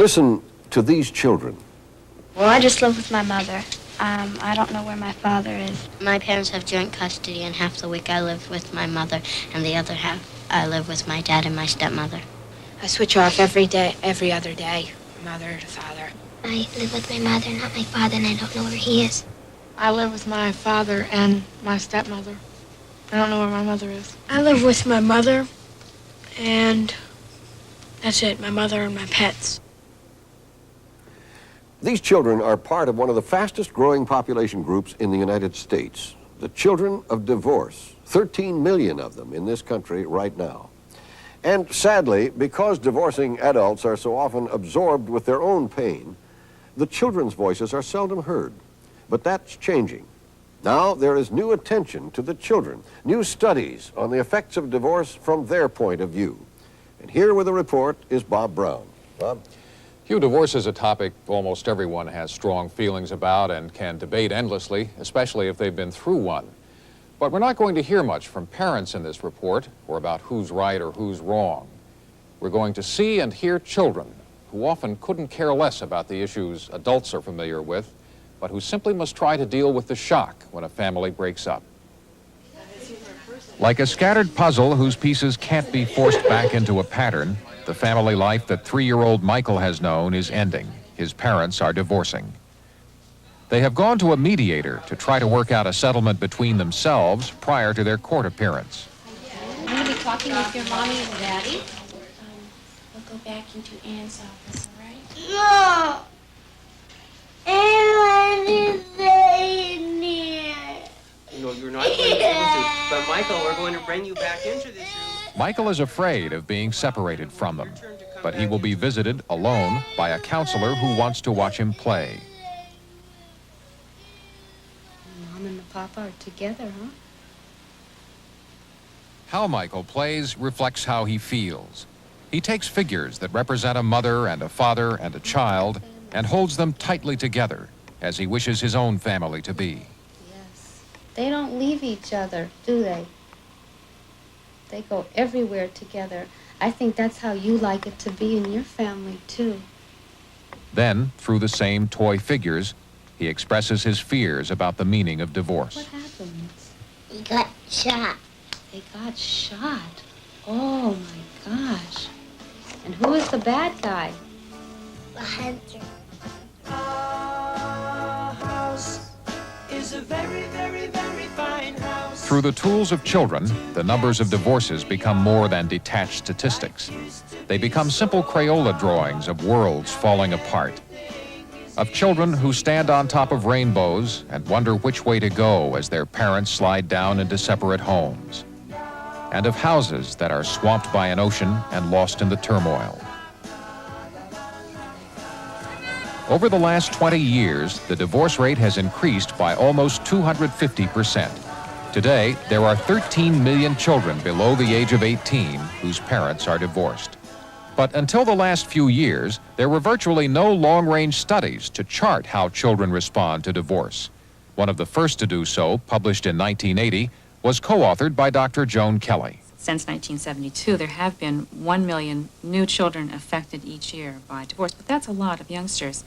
Listen to these children. Well, I just live with my mother. I don't know where my father is. My parents have joint custody, and half the week I live with my mother, and the other half I live with my dad and my stepmother. I switch off every other day, mother to father. I live with my mother, not my father, and I don't know where he is. I live with my father and my stepmother. I don't know where my mother is. I live with my mother, and that's it, my mother and my pets. These children are part of one of the fastest growing population groups in the United States, the children of divorce. 13 million of them in this country right now. And sadly, because divorcing adults are so often absorbed with their own pain, the children's voices are seldom heard. But that's changing. Now there is new attention to the children, new studies on the effects of divorce from their point of view. And here with a report is Bob Brown. Bob? Hugh, divorce is a topic almost everyone has strong feelings about and can debate endlessly, especially if they've been through one. But we're not going to hear much from parents in this report or about who's right or who's wrong. We're going to see and hear children who often couldn't care less about the issues adults are familiar with, but who simply must try to deal with the shock when a family breaks up. Like a scattered puzzle whose pieces can't be forced back into a pattern, the family life that 3-year-old Michael has known is ending. His parents are divorcing. They have gone to a mediator to try to work out a settlement between themselves prior to their court appearance. I'm going to be talking with your mommy and daddy. We'll go back into Anne's office, all right? No! I want to stay in here. No, you're not going to be able to. But Michael, we're going to bring you back into this room. Michael is afraid of being separated from them, but he will be visited alone by a counselor who wants to watch him play. Mom and the Papa are together, huh? How Michael plays reflects how he feels. He takes figures that represent a mother and a father and a child and holds them tightly together as he wishes his own family to be. Yes. They don't leave each other, do they? They go everywhere together. I think that's how you like it to be in your family, too. Then, through the same toy figures, he expresses his fears about the meaning of divorce. What happened? He got shot. They got shot. Oh, my gosh. And who is the bad guy? The hunter. Our house is a very, very, very fine house. Through the tools of children, the numbers of divorces become more than detached statistics. They become simple Crayola drawings of worlds falling apart, of children who stand on top of rainbows and wonder which way to go as their parents slide down into separate homes, and of houses that are swamped by an ocean and lost in the turmoil. Over the last 20 years, the divorce rate has increased by almost 250%. Today, there are 13 million children below the age of 18 whose parents are divorced. But until the last few years, there were virtually no long-range studies to chart how children respond to divorce. One of the first to do so, published in 1980, was co-authored by Dr. Joan Kelly. Since 1972, there have been 1 million new children affected each year by divorce, but that's a lot of youngsters.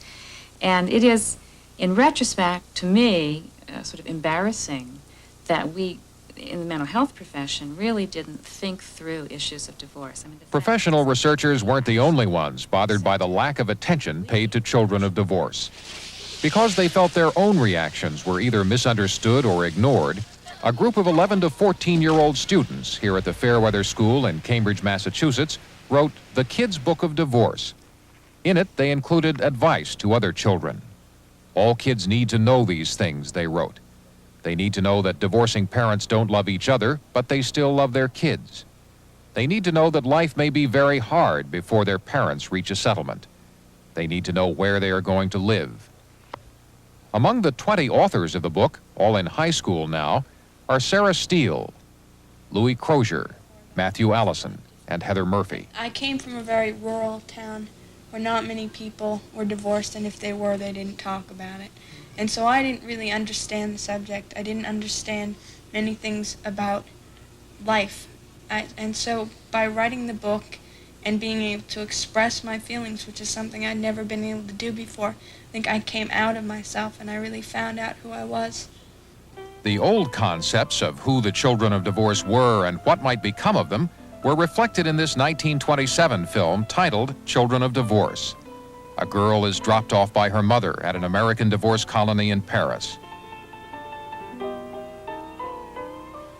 And it is, in retrospect, to me, sort of embarrassing that we, in the mental health profession, really didn't think through issues of divorce. I mean, Professional researchers weren't the only ones bothered by the lack of attention paid to children of divorce. Because they felt their own reactions were either misunderstood or ignored, a group of 11 to 14-year-old students here at the Fairweather School in Cambridge, Massachusetts, wrote The Kid's Book of Divorce. In it, they included advice to other children. All kids need to know these things, they wrote. They need to know that divorcing parents don't love each other, but they still love their kids. They need to know that life may be very hard before their parents reach a settlement. They need to know where they are going to live. Among the 20 authors of the book, all in high school now, are Sarah Steele, Louis Crozier, Matthew Allison, and Heather Murphy. I came from a very rural town where not many people were divorced, and if they were, they didn't talk about it. And so I didn't really understand the subject. I didn't understand many things about life. And so by writing the book and being able to express my feelings, which is something I'd never been able to do before. I think I came out of myself and I really found out who I was. The old concepts of who the children of divorce were and what might become of them were reflected in this 1927 film titled Children of Divorce. A girl is dropped off by her mother at an American divorce colony in Paris.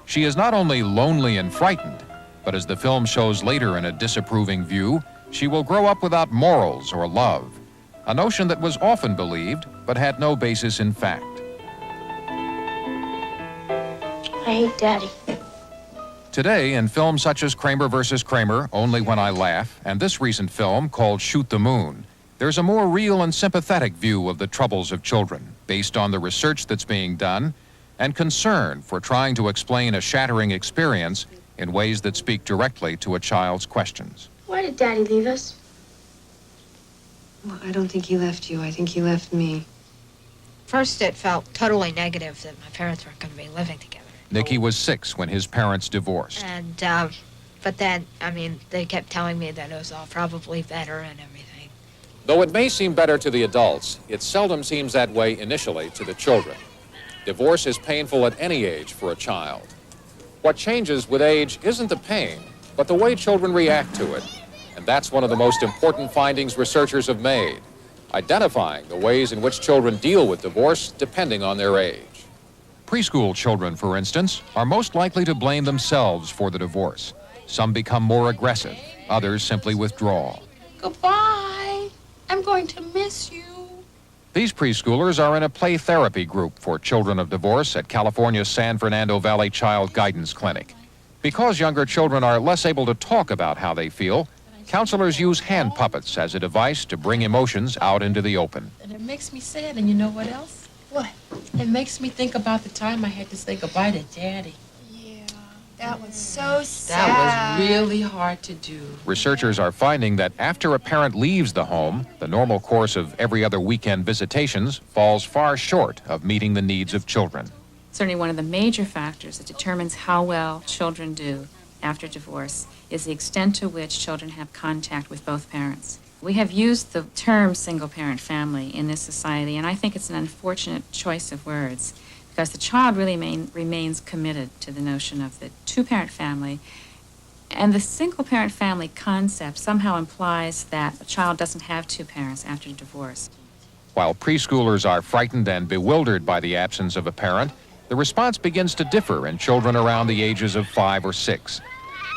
She is not only lonely and frightened, but as the film shows later in a disapproving view, she will grow up without morals or love, a notion that was often believed but had no basis in fact. I hate Daddy. Today, in films such as Kramer vs. Kramer, Only When I Laugh, and this recent film called Shoot the Moon, there's a more real and sympathetic view of the troubles of children, based on the research that's being done and concern for trying to explain a shattering experience in ways that speak directly to a child's questions. Why did Daddy leave us? Well, I don't think he left you. I think he left me. First, it felt totally negative that my parents weren't going to be living together. Nicky was 6 when his parents divorced. And, but then, I mean, they kept telling me that it was all probably better and everything. Though it may seem better to the adults, it seldom seems that way initially to the children. Divorce is painful at any age for a child. What changes with age isn't the pain, but the way children react to it. And that's one of the most important findings researchers have made, identifying the ways in which children deal with divorce depending on their age. Preschool children, for instance, are most likely to blame themselves for the divorce. Some become more aggressive, others simply withdraw. Goodbye. I'm going to miss you. These preschoolers are in a play therapy group for children of divorce at California's San Fernando Valley Child Guidance Clinic. Because younger children are less able to talk about how they feel, counselors use hand puppets as a device to bring emotions out into the open. And it makes me sad, and you know what else? What? It makes me think about the time I had to say goodbye to Daddy. Yeah, that was so sad. That was really hard to do. Researchers are finding that after a parent leaves the home, the normal course of every other weekend visitations falls far short of meeting the needs of children. Certainly one of the major factors that determines how well children do after divorce is the extent to which children have contact with both parents. We have used the term single-parent family in this society, and I think it's an unfortunate choice of words because the child really remains committed to the notion of the two-parent family, and the single-parent family concept somehow implies that a child doesn't have two parents after divorce. While preschoolers are frightened and bewildered by the absence of a parent, the response begins to differ in children around the ages of 5 or 6.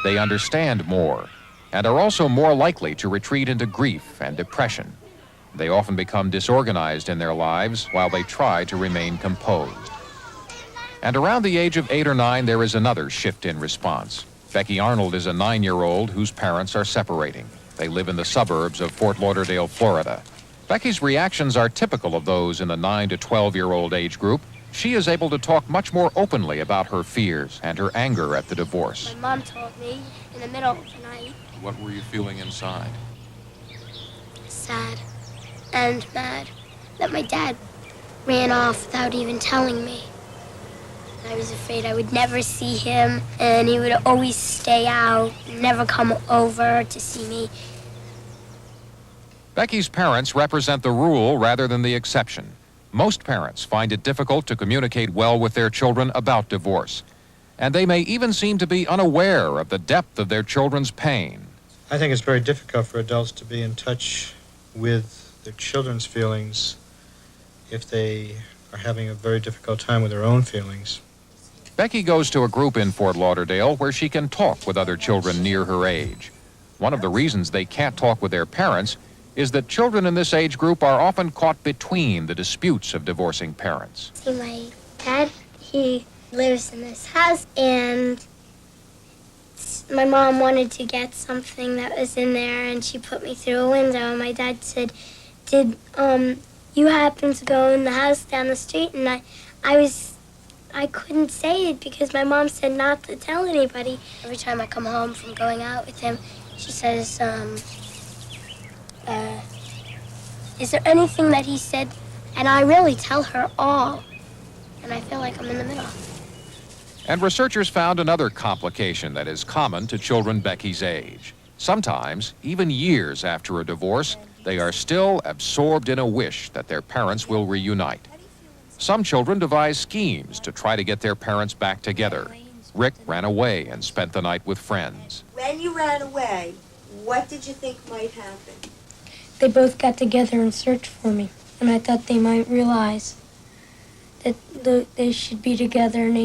They understand more and are also more likely to retreat into grief and depression. They often become disorganized in their lives while they try to remain composed. And around the age of 8 or 9, there is another shift in response. Becky Arnold is a 9-year-old whose parents are separating. They live in the suburbs of Fort Lauderdale, Florida. Becky's reactions are typical of those in the 9 to 12-year-old age group. She is able to talk much more openly about her fears and her anger at the divorce. My mom told me in the middle of the night. What were you feeling inside? Sad and mad that my dad ran off without even telling me. I was afraid I would never see him, and he would always stay out, never come over to see me. Becky's parents represent the rule rather than the exception. Most parents find it difficult to communicate well with their children about divorce, and they may even seem to be unaware of the depth of their children's pain. I think it's very difficult for adults to be in touch with their children's feelings if they are having a very difficult time with their own feelings. Becky goes to a group in Fort Lauderdale where she can talk with other children near her age. One of the reasons they can't talk with their parents is that children in this age group are often caught between the disputes of divorcing parents. See, my dad, he lives in this house, and my mom wanted to get something that was in there, and she put me through a window, and my dad said, did you happen to go in the house down the street? And I couldn't say it because my mom said not to tell anybody. Every time I come home from going out with him, she says, is there anything that he said? And I really tell her all, and I feel like I'm in the middle. And researchers found another complication that is common to children Becky's age. Sometimes, even years after a divorce, they are still absorbed in a wish that their parents will reunite. Some children devise schemes to try to get their parents back together. Rick ran away and spent the night with friends. When you ran away, what did you think might happen? They both got together and searched for me, and I thought they might realize that they should be together, and they...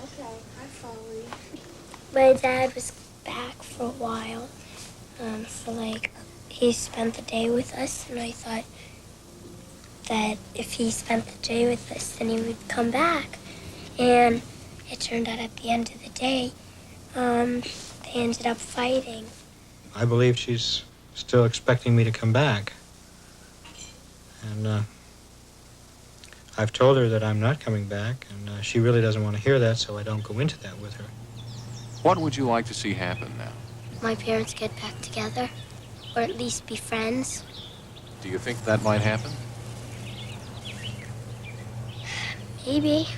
Okay, I follow you. My dad was back for a while, he spent the day with us, and I thought that if he spent the day with us, then he would come back. And it turned out at the end of the day, they ended up fighting. I believe she's still expecting me to come back. And I've told her that I'm not coming back, and she really doesn't want to hear that, so I don't go into that with her. What would you like to see happen now? My parents get back together, or at least be friends. Do you think that might happen? Maybe.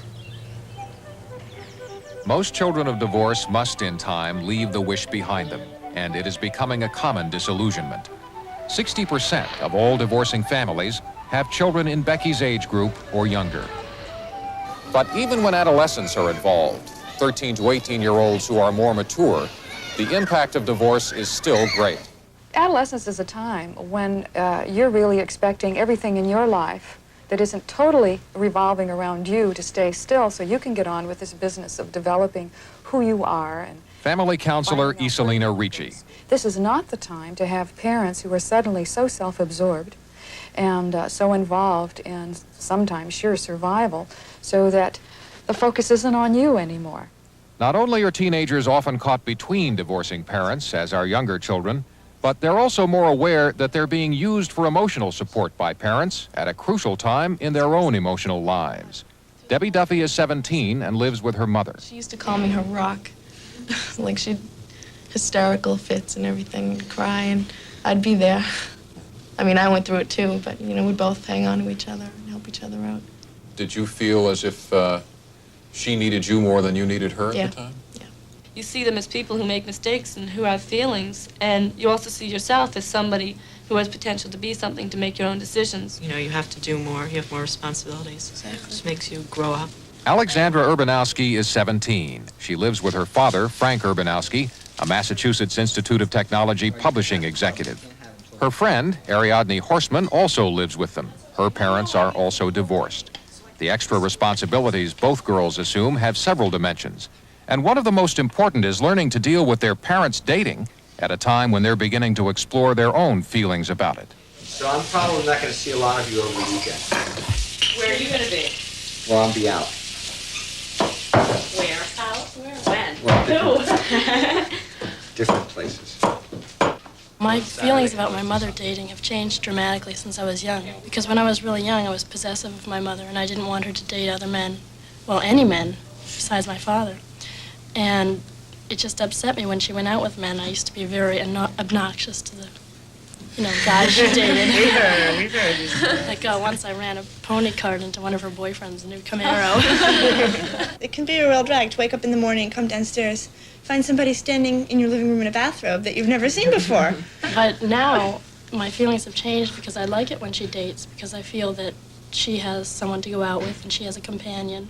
Most children of divorce must, in time, leave the wish behind them, and it is becoming a common disillusionment. 60% of all divorcing families have children in Becky's age group or younger. But even when adolescents are involved, 13 to 18-year-olds who are more mature, the impact of divorce is still great. Adolescence is a time when you're really expecting everything in your life that isn't totally revolving around you to stay still so you can get on with this business of developing who you are. And family counselor Iselina Ricci. This is not the time to have parents who are suddenly so self-absorbed and so involved in sometimes sheer survival so that the focus isn't on you anymore. Not only are teenagers often caught between divorcing parents, as are younger children, but they're also more aware that they're being used for emotional support by parents at a crucial time in their own emotional lives. Debbie Duffy is 17 and lives with her mother. She used to call me her rock. Like she'd hysterical fits and everything, and cry, and I'd be there. I mean, I went through it too, but, you know, we'd both hang on to each other and help each other out. Did you feel as if she needed you more than you needed her at the time? You see them as people who make mistakes and who have feelings, and you also see yourself as somebody who has potential to be something, to make your own decisions. You know, you have to do more, you have more responsibilities. Exactly. It just makes you grow up. Alexandra Urbanowski is 17. She lives with her father, Frank Urbanowski, a Massachusetts Institute of Technology publishing executive. Her friend, Ariadne Horstman, also lives with them. Her parents are also divorced. The extra responsibilities both girls assume have several dimensions. And one of the most important is learning to deal with their parents' dating at a time when they're beginning to explore their own feelings about it. So I'm probably not going to see a lot of you over the weekend. Where are you going to be? Well, I'll be out. Where? How? Where? When? Well, Who? different places. My feelings about my mother dating have changed dramatically since I was young. Because when I was really young, I was possessive of my mother, and I didn't want her to date other men. Well, any men, besides my father. And it just upset me when she went out with men. I used to be very obnoxious to the, guys she dated. We've heard. Like, once I ran a pony cart into one of her boyfriend's new Camaro. It can be a real drag to wake up in the morning, come downstairs, find somebody standing in your living room in a bathrobe that you've never seen before. But now, my feelings have changed because I like it when she dates, because I feel that she has someone to go out with and she has a companion.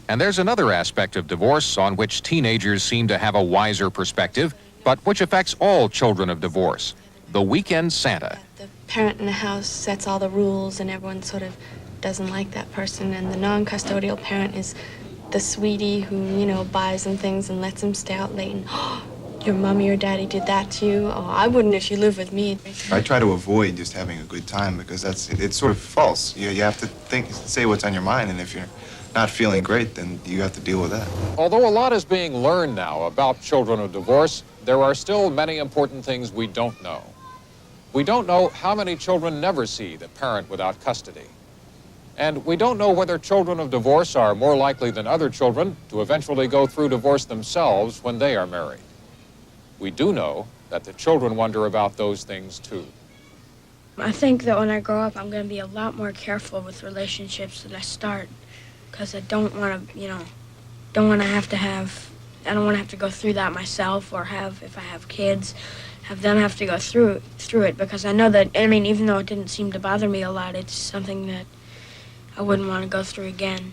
And there's another aspect of divorce on which teenagers seem to have a wiser perspective, but which affects all children of divorce: the weekend Santa. The parent in the house sets all the rules, and everyone sort of doesn't like that person, and the non-custodial parent is the sweetie who, buys them things and lets them stay out late, and, your mommy or daddy did that to you? Oh, I wouldn't if you lived with me. I try to avoid just having a good time because it's sort of false. You have to say what's on your mind, and if you're not feeling great, then you have to deal with that. Although a lot is being learned now about children of divorce, there are still many important things we don't know. We don't know how many children never see the parent without custody. And we don't know whether children of divorce are more likely than other children to eventually go through divorce themselves when they are married. We do know that the children wonder about those things too. I think that when I grow up, I'm going to be a lot more careful with relationships that I start, because I don't want to, don't want to have, I don't want to have to go through that myself, or if I have kids, have them have to go through it, because I know that, I mean, even though it didn't seem to bother me a lot, it's something that I wouldn't want to go through again.